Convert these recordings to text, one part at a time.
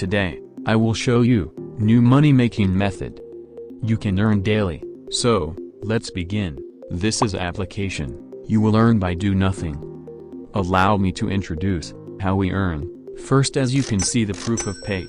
today, I will show you new money making method. You can earn daily, so let's begin. This is application. You will earn by do nothing. Allow me to introduce how we earn. First, as you can see, the proof of pay.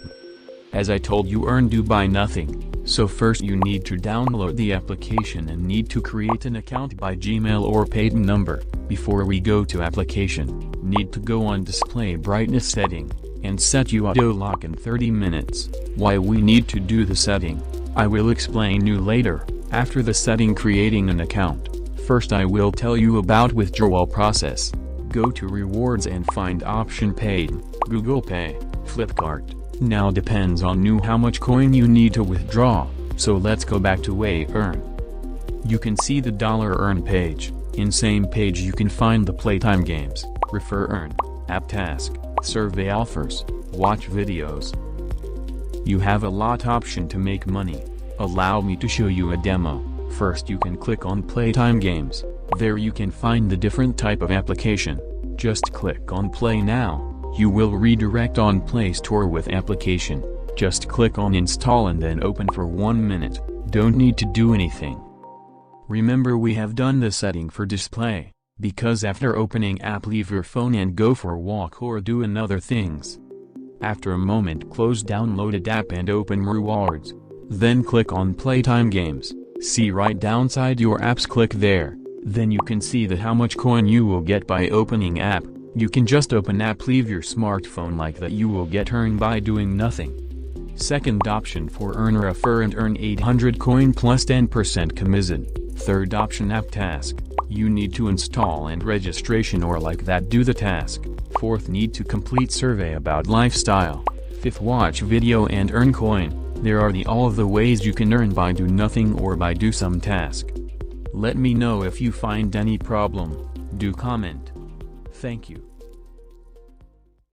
As I told you, earn do by nothing. So first you need to download the application and need to create an account by Gmail or Paytm number. Before we go to application, need to go on display brightness setting, and set you auto lock in 30 minutes. Why we need to do the setting, I will explain you later. After the setting creating an account, first I will tell you about withdrawal process. Go to rewards and find option paid, Google Pay, Flipkart. Now depends on you how much coin you need to withdraw, so let's go back to way earn. You can see the $earn page. In same page you can find the playtime games, refer earn, app task, survey offers, watch videos. You have a lot option to make money. Allow me to show you a demo. First you can click on playtime games. There you can find the different type of application. Just click on play now. You will redirect on Play Store with application. Just click on install and then open for 1 minute. Don't need to do anything. Remember, we have done the setting for display, because after opening app leave your phone and go for a walk or do another things. After a moment close downloaded app and open rewards. Then click on playtime games. See right downside your apps, click there. Then you can see that how much coin you will get by opening app. You can just open app, leave your smartphone like that, you will get earn by doing nothing. Second option for earn refer and earn 800 coin plus 10% commission. Third option app task. You need to install and registration or like that do the task. Fourth need to complete survey about lifestyle. Fifth watch video and earn coin. There are all of the ways you can earn by do nothing or by do some task. Let me know if you find any problem. Do comment. Thank you.